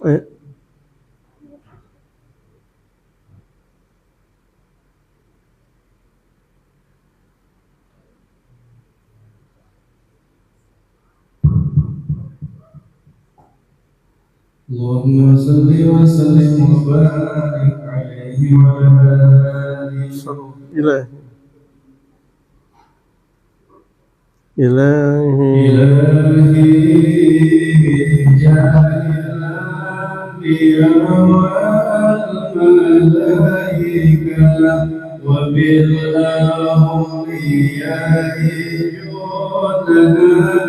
Eh, اللهم صل وسلم وبارك عليه وعلى آله إلهي جعل الأنبياء والملائكة وبالأولياء جودنا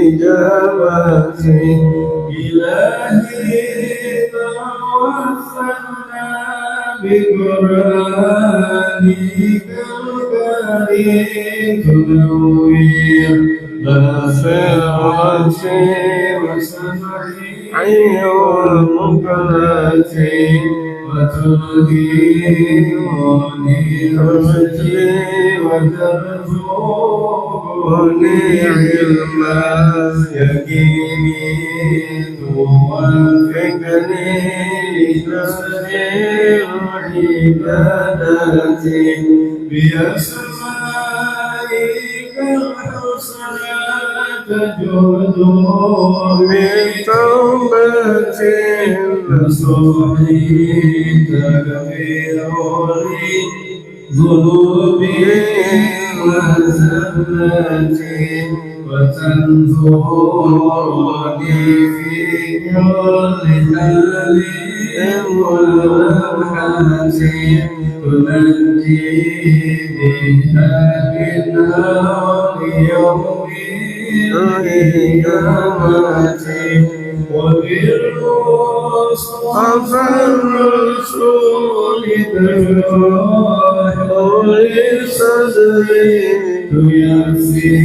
بالإجابة إلهي توسلنا بقرآنك الكريم تنوير بصيرة وسمعي ومقلتي وتهديني رشدي وترزقني علما يقيني توفقني لتسبيح عبادتي بأسمائك الحسنى تجود بتوبة نصوحي تغفر لي ذنوبي وزلتي وتنظرني في كل حال ولمحة تنجيني من نار يوم القيامة وبالمصطفى الرسول تشرح لي صدري تيسر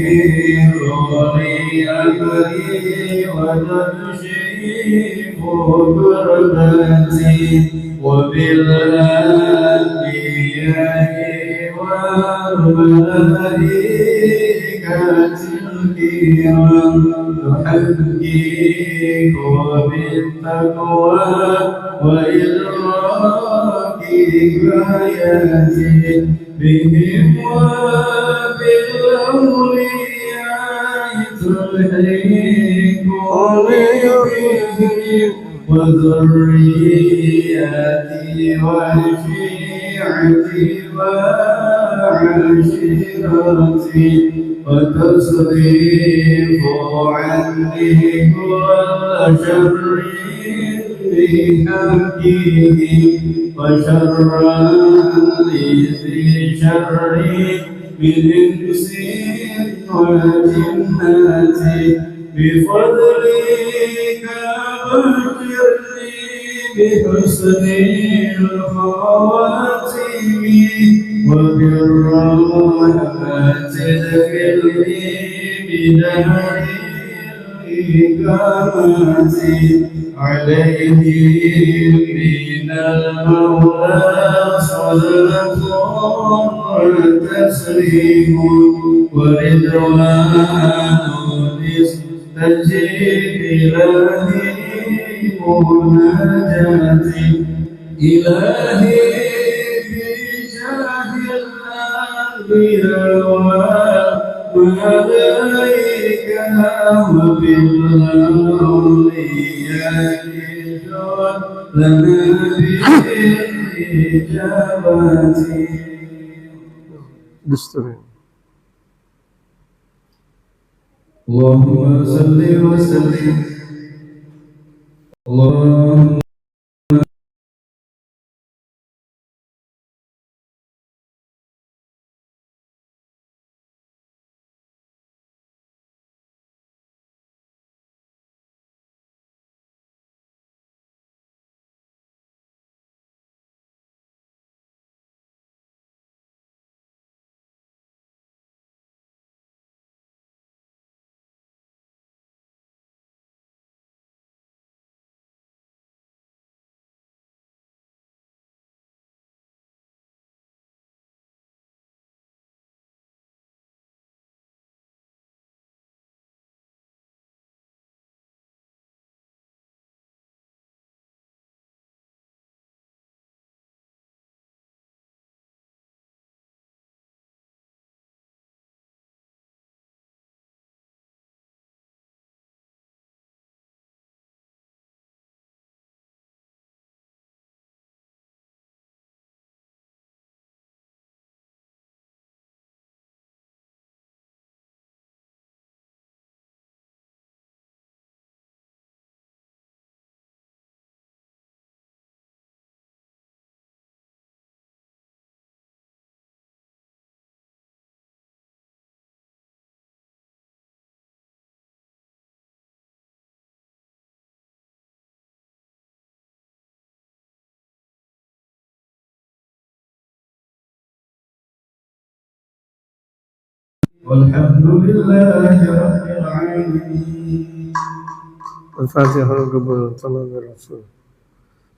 لي أمري وتكشف كربتي وبالأنبياء والملائكة الكرام تحقق وبالتقوى وإدراك آياتي بهم وبالأولياء تلحق بهم وذرياتي وشيعتي وعشيرتي وتصريف عني كل شر بحقه وشرا لذي شر بالإنس والجنة بفضلك بشرني بحسن الخواتم وبالرحمة ادخلني بدار الإقامة عليه من المولى صلاة وتسليم ورضوان استجيب إلهي مناجاتي إلهي بجاه الأنبياء والملائكة وبالأولياء جعل لنا بالإجابة اللهم صل وسلم اللهم والحمد لله رب العالمين. الفاتحة قبل طلب الرسول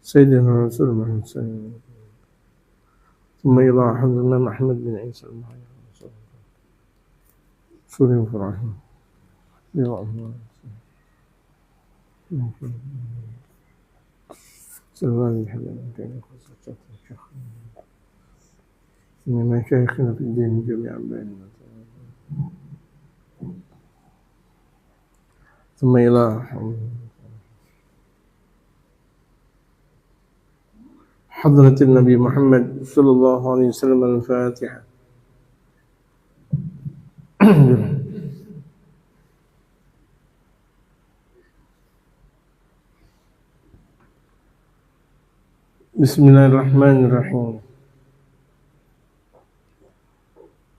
سيدنا رسول الله ثم إلى حضرنا محمد بن عيسى المحيي سوري وفرحين بالله سلمان الحلال كان خصوصا الشيخ من مشايخنا في الدين جميعا بيننا ثم إلى حضرة النبي محمد صلى الله عليه وسلم الفاتحة. بسم الله الرحمن الرحيم.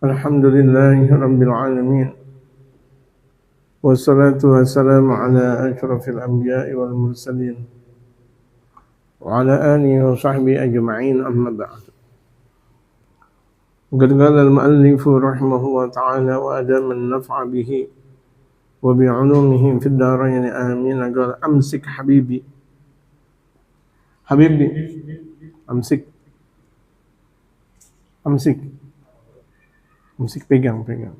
الحمد لله رب العالمين والصلاة والسلام على أشرف الأنبياء والمرسلين وعلى آله وصحبه أجمعين أما بعد. وقد قال المؤلف رحمه الله تعالى وأدام النفع به وبعلومه في الدارين آمين. قال أمسك حبيبي حبيبي أمسك أمسك أمسك pegang pegang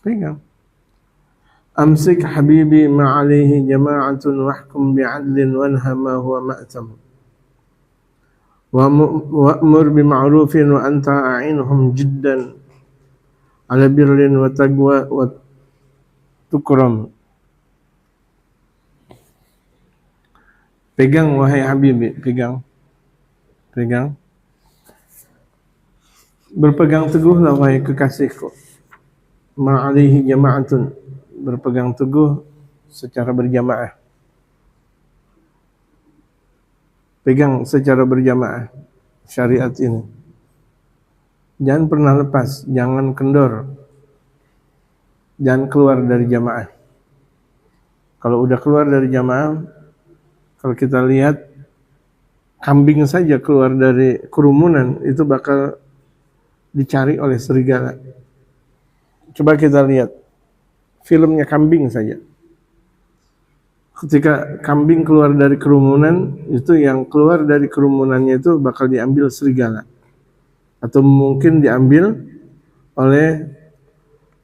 pegang أمسك حبيبي ما عليه جماعة واحكم بعدل وانهى ما هو مأتم وأمر بمعروف وأنت أعينهم جدا على بر وتقوى وتكرم. Pegang wahai Habibi, pegang, pegang. Berpegang teguhlah wahai kekasihku. Ma'alaihi jama'atun, berpegang teguh secara berjamaah. Pegang secara berjamaah syariat ini. Jangan pernah lepas, jangan kendor. Jangan keluar dari jamaah. Kalau udah keluar dari jamaah, kalau kita lihat kambing saja keluar dari kerumunan itu bakal dicari oleh serigala. Coba kita lihat filmnya kambing saja. Ketika kambing keluar dari kerumunan, itu yang keluar dari kerumunannya itu bakal diambil serigala. Atau mungkin diambil oleh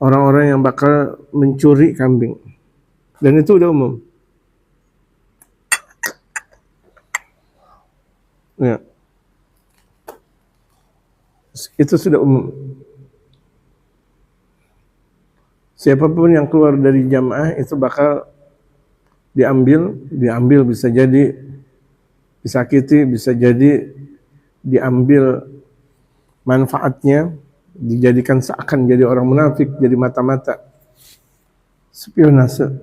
orang-orang yang bakal mencuri kambing. Dan itu udah umum. Ya. Itu sudah umum. Siapapun yang keluar dari jamaah itu bakal diambil bisa jadi disakiti, bisa jadi diambil manfaatnya, dijadikan seakan jadi orang munafik, jadi mata-mata, spionase.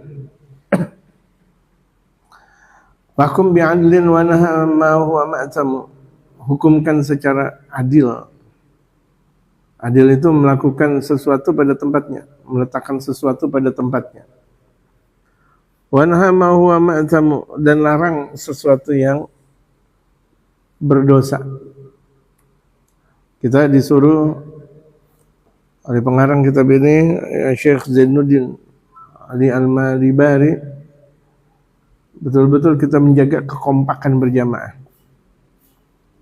Hukum bi'adlin wa naha ma huwa ma'tam. Hukumkan secara adil. Adil itu melakukan sesuatu pada tempatnya, meletakkan sesuatu pada tempatnya. Wa naha ma huwa ma'tam, dan larang sesuatu yang berdosa. Kita disuruh oleh pengarang kitab ini, Syekh Zainuddin Ali Al-Malibari, betul-betul kita menjaga kekompakan berjamaah.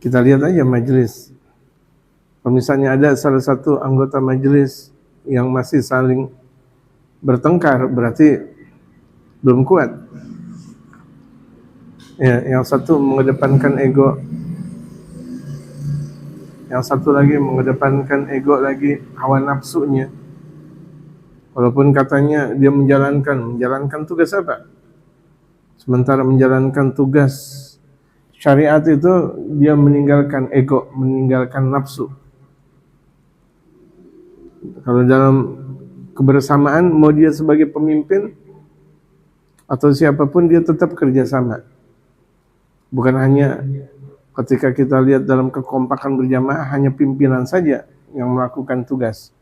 Kita lihat aja majelis. Kalau misalnya ada salah satu anggota majelis yang masih saling bertengkar, berarti belum kuat. Ya, yang satu mengedepankan ego, yang satu lagi mengedepankan ego lagi, hawa nafsunya. Walaupun katanya dia menjalankan tugas apa? Sementara menjalankan tugas syariat itu dia meninggalkan ego, meninggalkan nafsu. Kalau dalam kebersamaan, mau dia sebagai pemimpin atau siapapun, dia tetap kerjasama. Bukan hanya ketika kita lihat dalam kekompakan berjamaah hanya pimpinan saja yang melakukan tugas.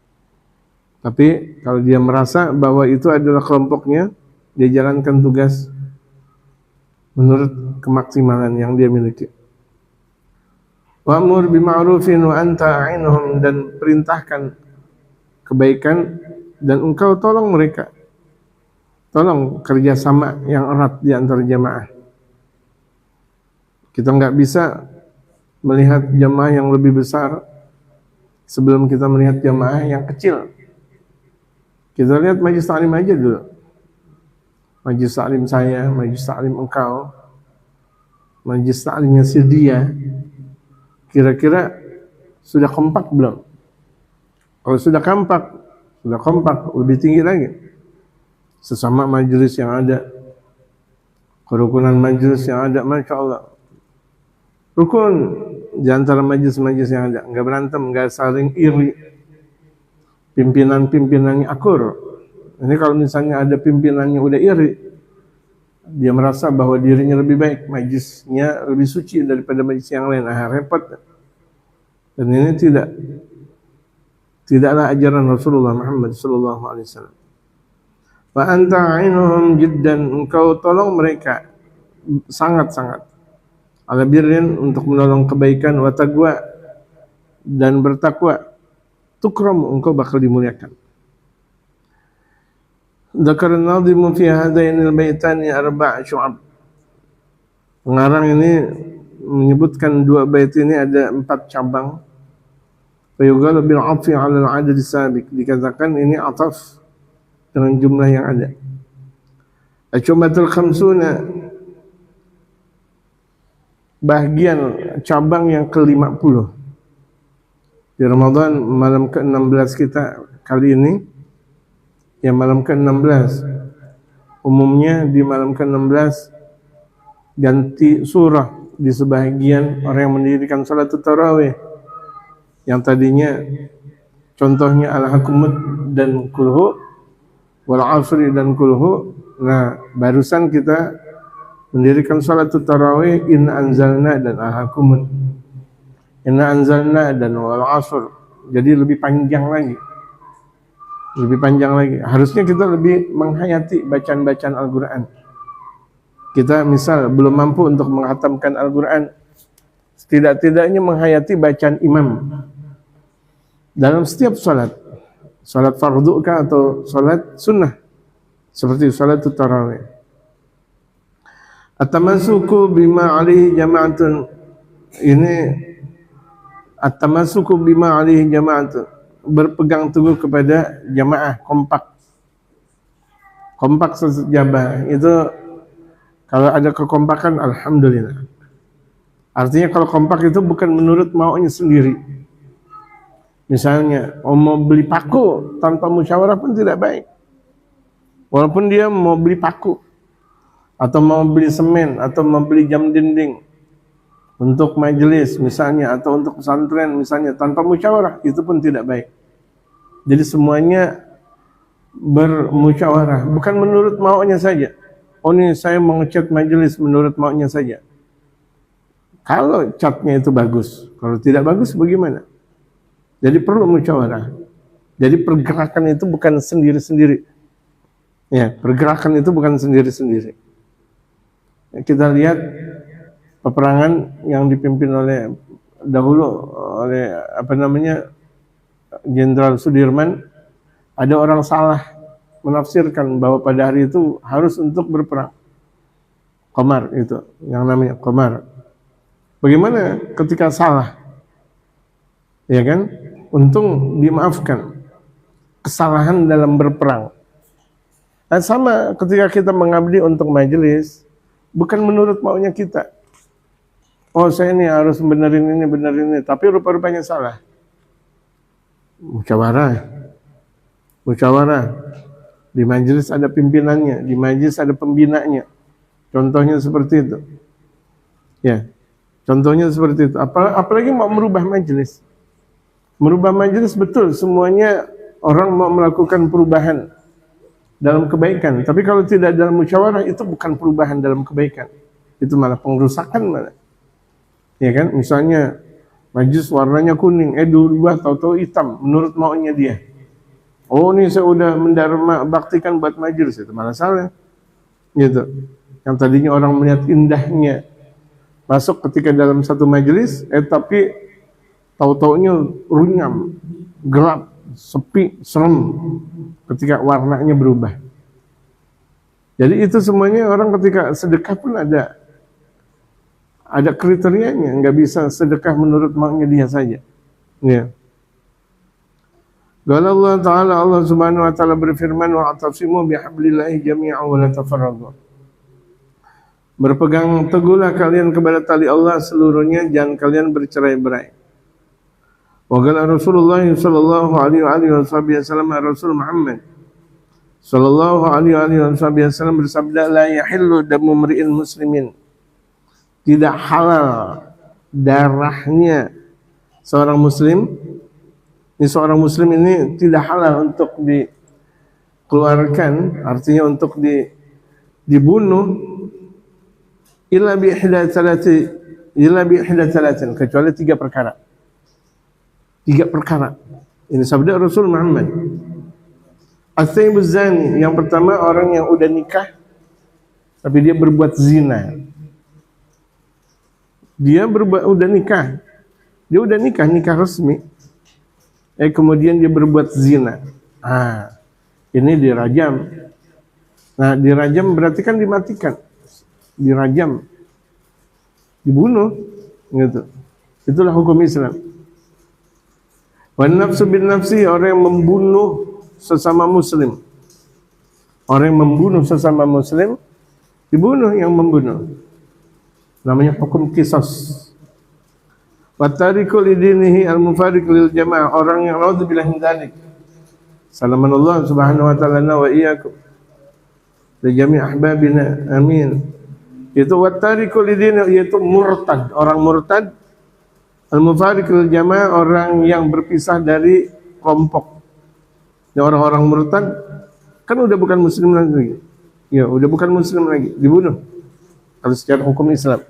Tapi kalau dia merasa bahwa itu adalah kelompoknya, dia jalankan tugas menurut kemaksimalan yang dia miliki. Wa'mur bima'rufin wa anta a'inhum, dan perintahkan kebaikan dan engkau tolong mereka. Tolong kerjasama yang erat di antara jamaah. Kita nggak bisa melihat jamaah yang lebih besar sebelum kita melihat jamaah yang kecil. Kita lihat majlis taklim aja dulu. Majlis taklim saya, majlis taklim engkau, majlis taklimnya si dia. Kira-kira sudah kompak belum? Kalau sudah kompak, lebih tinggi lagi. Sesama majelis yang ada, kerukunan majelis yang ada, Masya Allah. Rukun di antara majelis-majelis yang ada, nggak berantem, nggak saling iri. Pimpinan-pimpinannya akur. Ini kalau misalnya ada pimpinannya udah iri, dia merasa bahwa dirinya lebih baik, majlisnya lebih suci daripada majlis yang lain, repot. Dan ini tidaklah ajaran Rasulullah Muhammad sallallahu alaihi wasallam. Wa anta a'inuhum jiddan, engkau tolong mereka sangat-sangat. Ala birrin, untuk menolong kebaikan, wa taqwa, dan bertakwa. Tukram, engkau bakal dimuliakan. Dzakara an-nadhimu fi hadainil baitani arba' syu'ab. Pengarang ini menyebutkan dua bait ini ada 4 cabang. Fa yuqalu bil 'atfi 'ala al-'adad as-sabiq, dikatakan ini ataf dengan jumlah yang ada. Asyumatul khamsuna, bagian cabang yang ke-50 di Ramadan, malam ke-16 kita kali ini. Ya, malam ke-16. Umumnya di malam ke-16 ganti surah di sebagian orang yang mendirikan salat tarawih. Yang tadinya contohnya Al-Hakumut dan Kulhu, Wal Asri dan Kulhu. Nah, barusan kita mendirikan salat tarawih Inna Anzalna dan Al-Hakumut. Inna Anzalna dan Wal Asr. Jadi lebih panjang lagi. Harusnya kita lebih menghayati bacaan-bacaan Al-Quran. Kita misal belum mampu untuk menghatamkan Al-Quran, setidak-tidaknya menghayati bacaan imam dalam setiap salat fardu kah atau salat sunnah, seperti salat tarawih. At-tamassuku bima alaihi jama'atun, ini at-tamassuku bima alaihi jama'atun, berpegang teguh kepada jamaah, kompak sejamaah. Itu kalau ada kekompakan, alhamdulillah. Artinya kalau kompak itu bukan menurut maunya sendiri. Misalnya mau beli paku tanpa musyawarah pun tidak baik. Walaupun dia mau beli paku atau mau beli semen atau mau beli jam dinding untuk majelis misalnya atau untuk pesantren misalnya, tanpa musyawarah, itu pun tidak baik. Jadi semuanya bermusyawarah, bukan menurut maunya saja. Oh, ini saya mau ngecat majelis menurut maunya saja. Kalau catnya itu bagus, kalau tidak bagus bagaimana? Jadi perlu musyawarah. Jadi pergerakan itu bukan sendiri-sendiri. Ya, pergerakan itu bukan sendiri-sendiri. Kita lihat peperangan yang dipimpin oleh Jenderal Sudirman. Ada orang salah menafsirkan bahwa pada hari itu harus untuk berperang. Qamar itu, yang namanya Qamar. Bagaimana ketika salah? Ya kan? Untung dimaafkan kesalahan dalam berperang. Dan sama ketika kita mengabdi untuk majelis, bukan menurut maunya kita. Oh, saya ini harus benerin ini, tapi rupa-rupanya salah. Musyawarah. Di majelis ada pimpinannya, di majelis ada pembinanya. Contohnya seperti itu. Ya, contohnya seperti itu. Apalagi mau merubah majelis. Merubah majelis, betul, semuanya orang mau melakukan perubahan dalam kebaikan. Tapi kalau tidak dalam musyawarah, itu bukan perubahan dalam kebaikan. Itu malah pengrusakan malah. Ya kan, misalnya majelis warnanya kuning, dirubah tahu-tahu hitam menurut maunya dia. Oh, ini saya udah mendarma baktikan buat majelis, itu malah salah. Gitu. Yang tadinya orang melihat indahnya masuk ketika dalam satu majelis, tapi tahu-taunya runyam, gelap, sepi, serem ketika warnanya berubah. Jadi itu semuanya orang ketika sedekah pun ada kriterianya, nggak bisa sedekah menurut maunya dia saja. Ya. Qala Allah Ta'ala, Allah Subhanahu wa taala berfirman, wa'tasimu bihablillahi jami'an wa la tafarraqu. Berpegang teguhlah kalian kepada tali Allah seluruhnya, jangan kalian bercerai-berai. Wa qala Rasulullah sallallahu alaihi wasallam, Rasul Muhammad sallallahu alaihi wasallam bersabda, la yahillu damu mri'in muslimin. Tidak halal darahnya seorang muslim. Ini seorang muslim ini tidak halal untuk dikeluarkan, artinya untuk dibunuh illa bi ihda salatin, kecuali 3 perkara. 3 perkara. Ini sabda Rasul Muhammad. As-sayyibuz zani, yang pertama orang yang udah nikah tapi dia berbuat zina. Dia udah nikah. Dia udah nikah resmi. Kemudian dia berbuat zina. Ini dirajam. Nah, dirajam berarti kan dimatikan. Dirajam, dibunuh, gitu. Itulah hukum Islam. Wan nafsu bin nafsi, orang yang membunuh sesama muslim. Orang yang membunuh sesama muslim, dibunuh yang membunuh. Namanya hukum qisas. Wa tariku lidinihi al-mufariq lil jamaah, orang yang naudzubillah min dzalik. Salamanallah subhanahu wa ta'ala wa iyyakum li jami' ahbabina, amin. Itu wattariku lidin, yaitu murtad, orang murtad. Al-mufariq lil jamaah, orang yang berpisah dari kelompok. Ya, orang-orang murtad kan udah bukan muslim lagi. Ya, udah bukan muslim lagi, dibunuh. Kalau secara hukum Islam.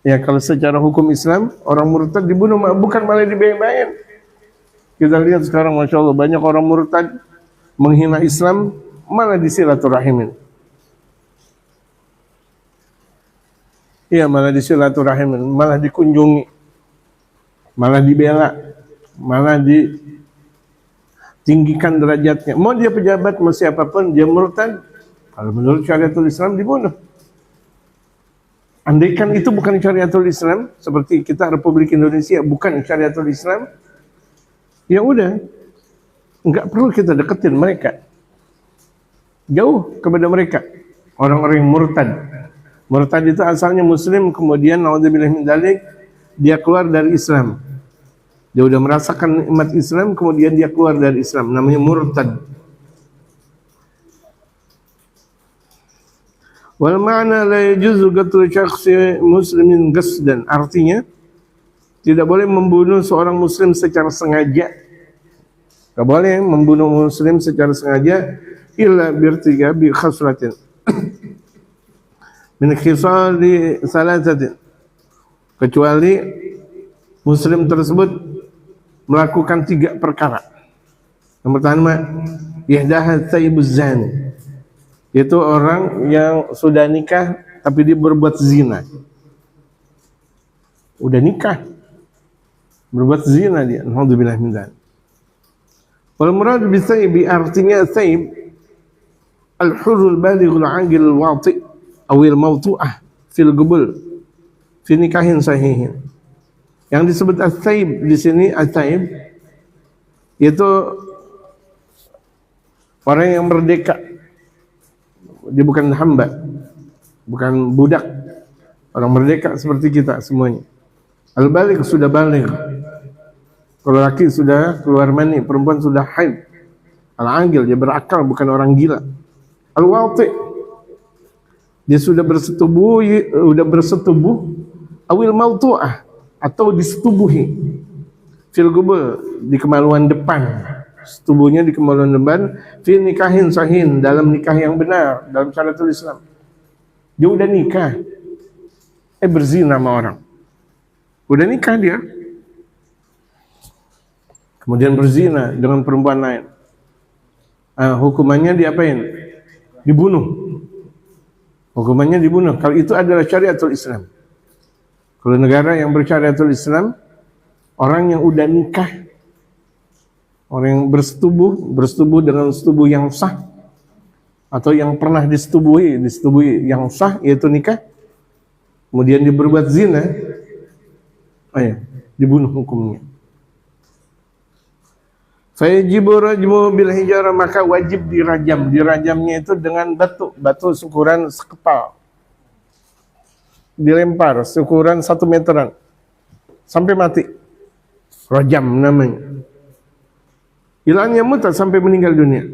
Ya, kalau secara hukum Islam orang murtad dibunuh, bukan malah dibayang-bayang. Kita lihat sekarang, Masya Allah, banyak orang murtad menghina Islam, malah disilaturahimin. Iya, malah disilaturahimin, malah dikunjungi, malah dibela, malah ditinggikan derajatnya. Mau dia pejabat, mau siapapun, dia murtad, kalau menurut syariatul Islam dibunuh. Andaikan itu bukan syariatul Islam, seperti kita Republik Indonesia bukan syariatul Islam, ya udah, nggak perlu kita deketin mereka, jauh kepada mereka, orang-orang yang murtad. Murtad itu asalnya muslim, kemudian naudzubillah min dzalik, dia keluar dari Islam. Dia udah merasakan nikmat Islam, kemudian dia keluar dari Islam, namanya murtad. Wal ma'na la yajuzu qatlu syakhsi muslimin qasdan, artinya tidak boleh membunuh seorang muslim secara sengaja. Enggak boleh membunuh muslim secara sengaja illa birtiga bi khaslatin min khisali salasatin, kecuali muslim tersebut melakukan 3 perkara. Yang pertama, ihdaha sayyibuz zani, yaitu orang yang sudah nikah tapi dia berbuat zina. Udah nikah berbuat zina dia, naudzubillah min dzalik. Wal murad bi sayyib, artinya sayyib al-hurul balighul aqil al-wati' awil mawtu'ah fil qubul fi nikahin sahihin. Yang disebut as-sayyib di sini, as-sayyib yaitu orang yang merdeka. Dia bukan hamba, bukan budak, orang merdeka seperti kita semuanya. Al-baligh, sudah baligh. Kalau laki sudah keluar mani, perempuan sudah haid. Al-aqil, dia berakal, bukan orang gila. Al-wati', dia sudah bersetubuh, awil mautu'ah, atau disetubuhi. Fil qubul, di kemaluan depan. Setubuhnya di kemaluan depan. Fi nikahin sahin, dalam nikah yang benar, dalam syariatul Islam. Dia udah nikah, berzina sama orang. Udah nikah dia, kemudian berzina dengan perempuan lain. Hukumannya diapain? Dibunuh. Hukumannya dibunuh. Kalau itu adalah syariatul Islam. Kalau negara yang bersyariatul Islam, orang yang udah nikah, orang yang bersetubuh dengan setubuh yang sah, atau yang pernah disetubuhi yang sah, yaitu nikah, kemudian dia berbuat zina, dibunuh hukumnya. Fayajibu rajmu bil hijarah, maka wajib dirajam. Dirajamnya itu dengan batu seukuran sekepal. Dilempar seukuran 1 meteran sampai mati. Rajam namanya. Ilahnya mutat sampai meninggal dunia.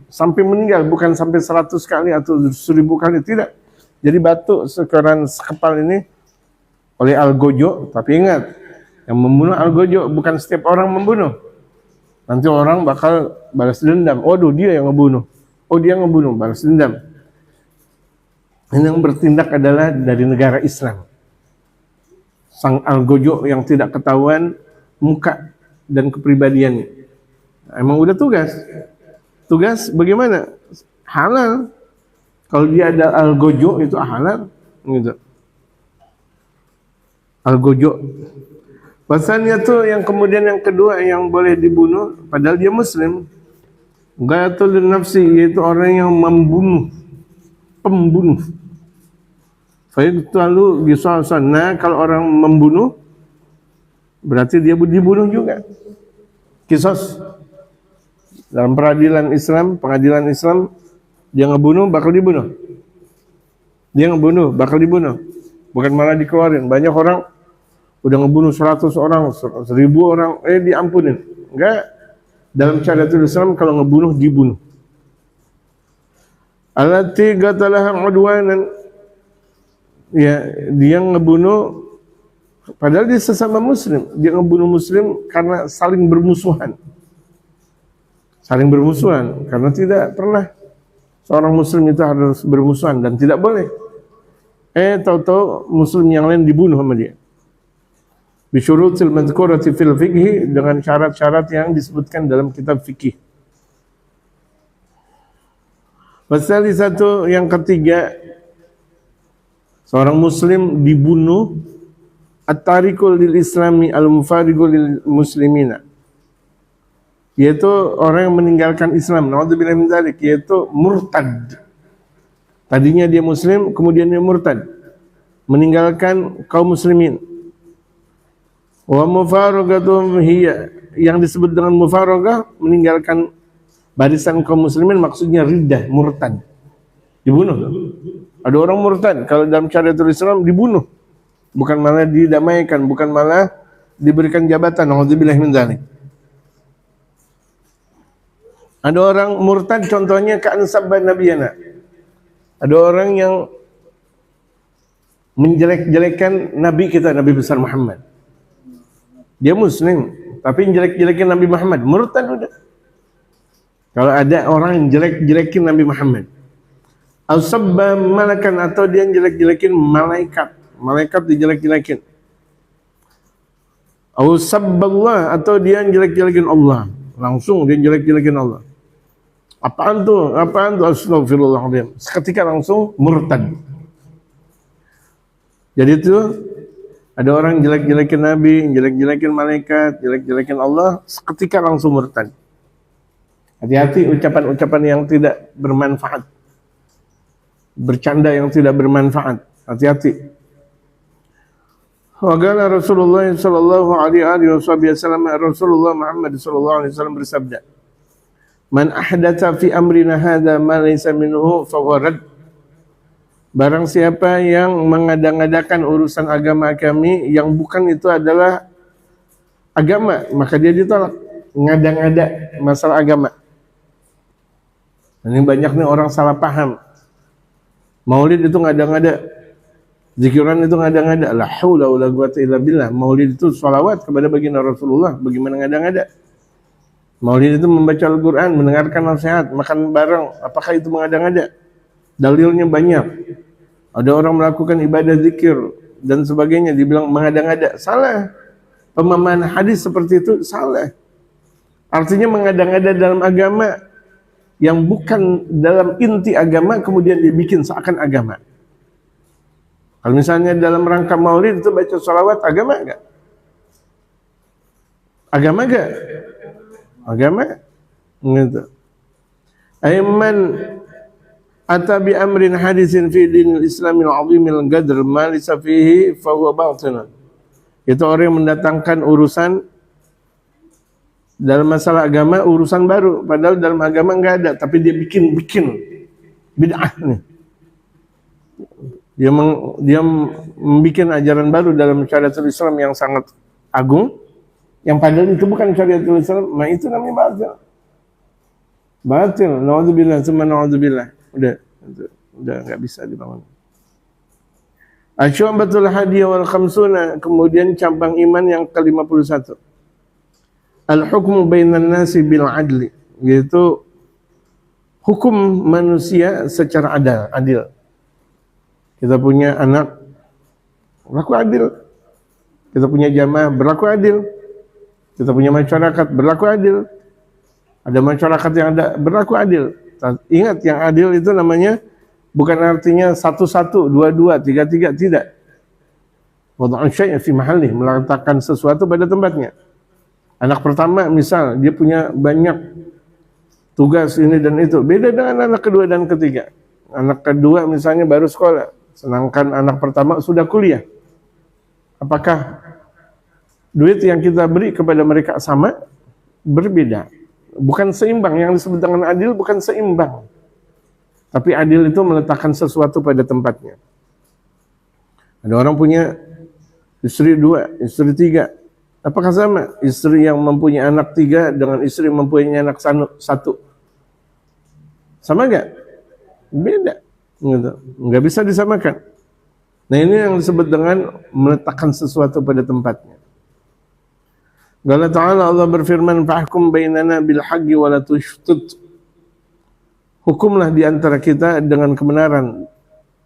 Sampai meninggal, bukan sampai 100 kali atau 1000 kali, tidak. Jadi batu seukuran sekepal ini oleh Algojo, tapi ingat, yang membunuh Algojo bukan setiap orang membunuh. Nanti orang bakal balas dendam. Oh, dia yang ngebunuh. Oh, dia ngebunuh, balas dendam. Ini yang bertindak adalah dari negara Islam. Sang Algojo yang tidak ketahuan muka dan kepribadiannya. Emang udah tugas. Tugas bagaimana? Halal. Kalau dia ada Algojo itu halal. Gitu. Algojo. Pasalnya tuh yang kemudian yang kedua yang boleh dibunuh padahal dia muslim. Ghayatul nafsi, yaitu orang yang membunuh, pembunuh. Fayaqtalu qisasan. Nah, kalau orang membunuh berarti dia dibunuh juga. Qisas. Dalam pengadilan Islam dia ngebunuh bakal dibunuh. Dia ngebunuh bakal dibunuh. Bukan malah dikeluarin. Banyak orang udah ngebunuh 100 orang, 1000 orang, diampunin. Enggak. Dalam syariatul Islam kalau ngebunuh dibunuh. Allati qatalaha udwanan, ya, dia ngebunuh padahal dia sesama muslim. Dia ngebunuh muslim karena saling bermusuhan. Saling bermusuhan karena tidak pernah seorang muslim itu harus bermusuhan dan tidak boleh. Tahu-tahu muslim yang lain dibunuh sama dia. Bisyurutil madhkurati fil fiqhi, dengan syarat-syarat yang disebutkan dalam kitab fikih. Pasal satu yang ketiga, seorang muslim dibunuh at-tariqul lil islami al-mufariqul lil muslimina, yaitu orang yang meninggalkan Islam, naudzubillah min dzalik, yaitu murtad. Tadinya dia muslim, kemudian dia murtad, meninggalkan kaum muslimin. Wa mufaraqatum hiya, yang disebut dengan mufaraqah, meninggalkan barisan kaum muslimin, maksudnya riddah, murtad, dibunuh. Ada orang murtad kalau dalam syariatul Islam dibunuh, bukan malah didamaikan, bukan malah diberikan jabatan, naudzubillah min dzalik. Ada orang murtad contohnya ka'an sabban nabiyana. Ada orang yang menjelek-jelekan nabi kita, Nabi besar Muhammad. Dia muslim, tapi jelek-jelekin Nabi Muhammad, murtad udah. Kalau ada orang yang jelek-jelekin Nabi Muhammad, al-sabba malakan, atau dia jelek-jelekin malaikat dijelek-jelekin. Al-sabballah, atau dia jelek-jelekin Allah, langsung dia jelek-jelekin Allah. Apaan tuh? Astagfirullahaladzim. Seketika langsung murtad. Jadi itu ada orang jelek-jelekin Nabi, jelek-jelekin malaikat, jelek-jelekin Allah, seketika langsung murtad. Hati-hati ucapan-ucapan yang tidak bermanfaat, bercanda yang tidak bermanfaat. Hati-hati. Wa qala Rasulullah sallallahu alaihi wasallam, Rasulullah Muhammad sallallahu alaihi wasallam bersabda, "Man ahdatsa fi amrina hadza ma laysa minhu fa huwa rad." Barang siapa yang mengada-ngadakan urusan agama kami yang bukan itu adalah agama, maka dia ditolak. Ngada-ngada masalah agama. Ini banyak nih orang salah paham. Maulid itu ngada-ngada, zikiran itu ngada-ngada. La haula wala quwata illa billah. Maulid itu sholawat kepada baginda Rasulullah. Bagaimana ngada-ngada? Maulid itu membaca Al-Quran, mendengarkan nasihat, makan bareng. Apakah itu mengada-ngada? Dalilnya banyak. Ada orang melakukan ibadah zikir dan sebagainya, dibilang mengada-ngada. Salah. Pemahaman hadis seperti itu salah. Artinya mengada-ngada dalam agama yang bukan dalam inti agama, kemudian dibikin seakan agama. Kalau misalnya dalam rangka maulid itu baca salawat, agama enggak? Agama enggak? Agama. Gitu. Ayman ata bi amrin hadisin fi dinil islamil azimil qadr ma laysa fihi fa huwa batil. Itu orang yang mendatangkan urusan dalam masalah agama, urusan baru, padahal dalam agama enggak ada, tapi dia bikin bid'ah nih. Dia membuat ajaran baru dalam syariatul Islam yang sangat agung, yang padahal itu bukan syariatul Islam, nah itu namanya batil. Batil, naudzubillah, summa naudzubillah. Udah enggak bisa dibangun. Asy'abatul hadiyah wal khamsuna, kemudian cabang iman yang ke-51. Al-hukmu bainan nasi bil adli, yaitu hukum manusia secara adil. Kita punya anak, berlaku adil. Kita punya jamaah, berlaku adil. Kita punya masyarakat, berlaku adil. Ada masyarakat yang ada, berlaku adil. Ingat, yang adil itu namanya bukan artinya 1-1, 2-2, 3-3, tidak. Wad'u syai'in fi mahallih, meletakkan sesuatu pada tempatnya. Anak pertama misal, dia punya banyak tugas ini dan itu. Beda dengan anak kedua dan ketiga. Anak kedua misalnya baru sekolah, sedangkan anak pertama sudah kuliah. Apakah duit yang kita beri kepada mereka sama? Berbeda. Bukan seimbang. Yang disebut dengan adil bukan seimbang. Tapi adil itu meletakkan sesuatu pada tempatnya. Ada orang punya istri 2, istri 3. Apakah sama istri yang mempunyai anak 3 dengan istri yang mempunyai anak 1? Sama enggak? Beda. Enggak bisa disamakan. Nah, ini yang disebut dengan meletakkan sesuatu pada tempatnya. Allah Ta'ala, Allah berfirman, fahkum bainana bil haqqi wa la tushtut. Hukumlah di antara kita dengan kebenaran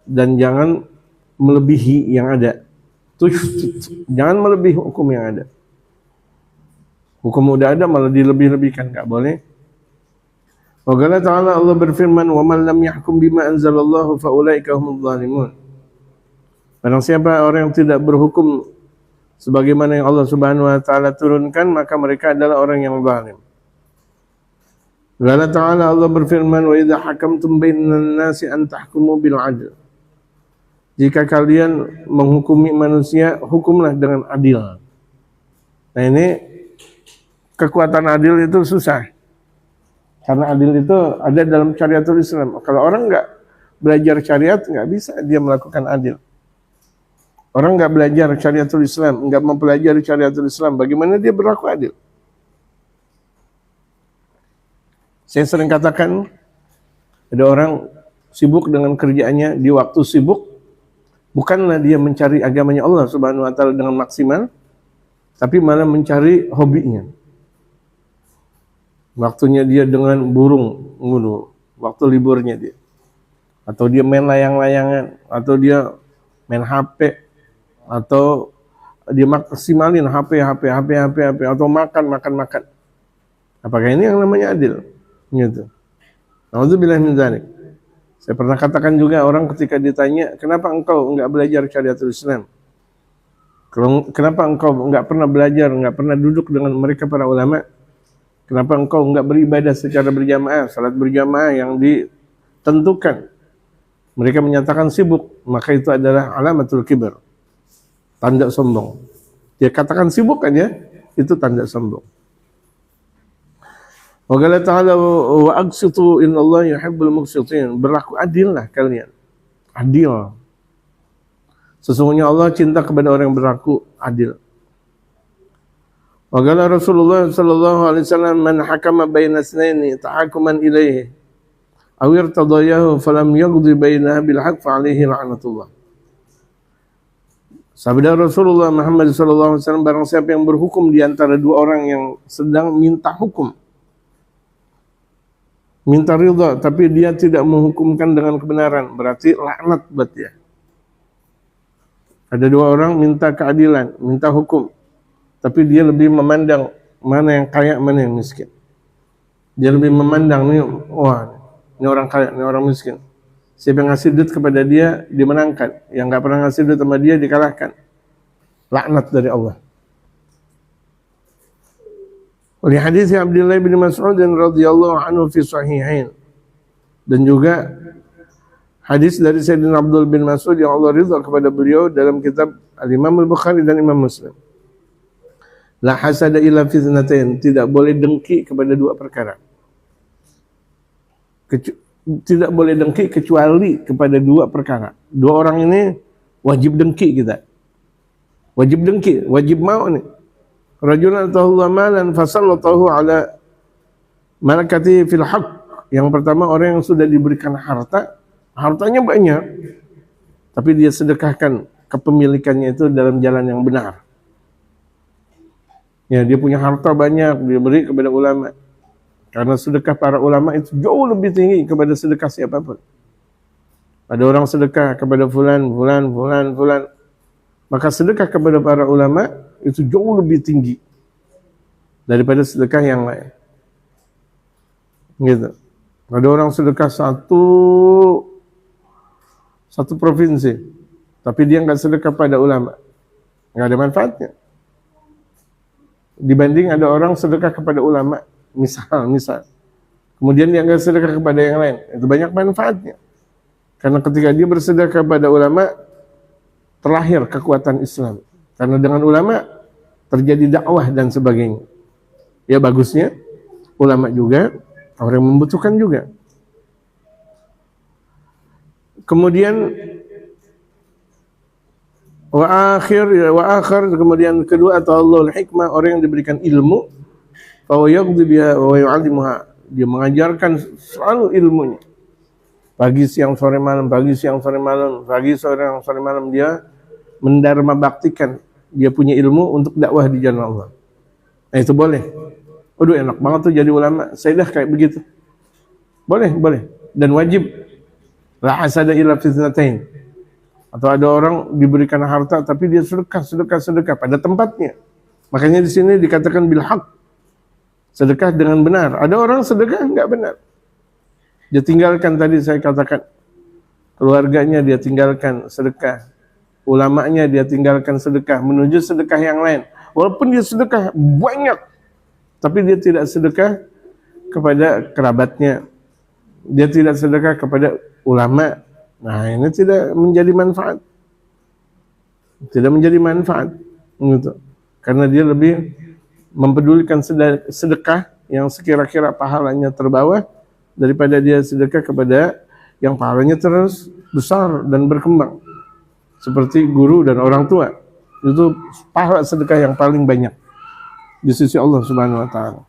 dan jangan melebihi yang ada. Tushtut. Jangan melebihi hukum yang ada. Hukum udah ada malah dilebih-lebihkan, enggak boleh. Wa qala ta'ala, Allah berfirman, wa man lam yahkum bima anzalallahu fa ulaika humudz zalimun. Barang siapa orang yang tidak berhukum sebagaimana yang Allah Subhanahu wa taala turunkan, maka mereka adalah orang yang zalim. Qala ta'ala, Allah berfirman, wa idza hakamtum bainan nasi an tahkumu bil 'adl. Jika kalian menghukumi manusia, hukumlah dengan adil. Nah, ini kekuatan adil itu susah. Karena adil itu ada dalam syariatul Islam. Kalau orang enggak belajar syariat, enggak bisa dia melakukan adil. Orang enggak belajar syariatul Islam, enggak mempelajari syariatul Islam, bagaimana dia berlaku adil? Saya sering katakan, ada orang sibuk dengan kerjaannya di waktu sibuk, bukanlah dia mencari agamanya Allah Subhanahu wa taala dengan maksimal, tapi malah mencari hobinya. Waktunya dia dengan burung, waktu liburnya dia. Atau dia main layang-layangan, atau dia main HP, atau dia maksimalin HP, atau makan. Apakah ini yang namanya adil? Gitu. Nauzubillah min dzalik. Saya pernah katakan juga, orang ketika ditanya, kenapa engkau enggak belajar syariatul Islam? Kenapa engkau enggak pernah belajar, enggak pernah duduk dengan mereka para ulama? Kenapa engkau enggak beribadah secara berjamaah, salat berjamaah yang ditentukan? Mereka menyatakan sibuk, maka itu adalah alamatul kibr, tanda sombong. Dia katakan sibuk aja, itu tanda sombong. Wa qala ta'ala, wa aqsitu innallaha yuhibbul muqsitin. Berlaku adillah kalian. Adil. Sesungguhnya Allah cinta kepada orang yang berlaku adil. Wa qala Rasulullah sallallahu alaihi wasallam, man hakama baina itsnaini tahakuman ilaihi aw irtadayahu falam yaqdi bainaha bil haqq fa alaihi la'natullah. Sabda Rasulullah Muhammad sallallahu alaihi wasallam, barang siapa yang berhukum di antara dua orang yang sedang minta hukum, minta ridha, tapi dia tidak menghukumkan dengan kebenaran, berarti laknat buat dia. Ada dua orang minta keadilan, minta hukum, tapi dia lebih memandang mana yang kaya, mana yang miskin. Dia lebih memandang nih, wah, ini orang kaya, ini orang miskin. Siapa yang ngasih duit kepada dia dimenangkan, yang nggak pernah ngasih duit sama dia dikalahkan. Laknat dari Allah. Oleh hadis Abdullah bin Mas'ud radhiyallahu anhu fi sahihain, dan juga hadis dari Sayyidina Abdul bin Mas'ud yang Allah ridha kepada beliau dalam kitab Al-Imam Al-Bukhari dan Imam Muslim. La hasada illa fi thnatain, tidak boleh dengki kepada dua perkara. Tidak boleh dengki kecuali kepada dua perkara. Dua orang ini wajib dengki kita. Wajib dengki, wajib mau nih. Rajulan atahu malan fasallatahu ala malakati fil haqq. Yang pertama, orang yang sudah diberikan harta, hartanya banyak, tapi dia sedekahkan kepemilikannya itu dalam jalan yang benar. Ya, dia punya harta banyak, dia beri kepada ulama. Karena sedekah para ulama itu jauh lebih tinggi kepada sedekah siapapun. Ada orang sedekah kepada fulan. Maka sedekah kepada para ulama itu jauh lebih tinggi daripada sedekah yang lain. Gitu. Ada orang sedekah satu provinsi, tapi dia nggak sedekah pada ulama, nggak ada manfaatnya. Dibanding ada orang sedekah kepada ulama, misal, kemudian dia nggak sedekah kepada yang lain, itu banyak manfaatnya. Karena ketika dia bersedekah kepada ulama, terlahir kekuatan Islam. Karena dengan ulama terjadi dakwah dan sebagainya. Ya bagusnya ulama juga orang yang membutuhkan juga. Kemudian wa akhir kemudian kedua atau Allahul hikmah, orang yang diberikan ilmu fa yaqdi biha wa yu'allimuha, dia mengajarkan selalu ilmunya. Pagi siang sore malam, pagi siang sore malam, pagi sore malam dia mendarma baktikan dia punya ilmu untuk dakwah di jalan Allah. Nah, itu boleh. Aduh, enak banget tuh jadi ulama. Saya dah kayak begitu. Boleh dan wajib. La hasada illa fi thnatain. Atau ada orang diberikan harta tapi dia sedekah pada tempatnya. Makanya di sini dikatakan bil haq. Sedekah dengan benar. Ada orang sedekah enggak benar. Dia tinggalkan, tadi saya katakan, keluarganya dia tinggalkan sedekah, ulamanya dia tinggalkan sedekah, menuju sedekah yang lain. Walaupun dia sedekah banyak, tapi dia tidak sedekah kepada kerabatnya, dia tidak sedekah kepada ulama. Nah, ini tidak menjadi manfaat, gitu. Karena dia lebih mempedulikan sedekah yang sekira-kira pahalanya terbawah daripada dia sedekah kepada yang pahalanya terus besar dan berkembang, seperti guru dan orang tua. Itu pahala sedekah yang paling banyak di sisi Allah Subhanahu wa taala.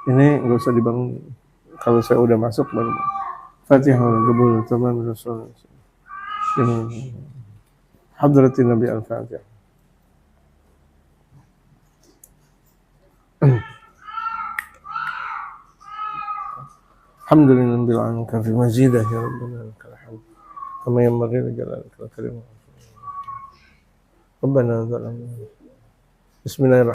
Ini enggak usah dibangun, kalau saya udah masuk baru. Fatihah wal qabul tamam Rasul. Hadratin Nabi al-Fatihah. Alhamdulillah bil alamin kafi mazidah ya rabbana lakal hamd kama yanbaghi li jalalika al-karim. Rabbana zalamna. Bismillahirrahmanirrahim.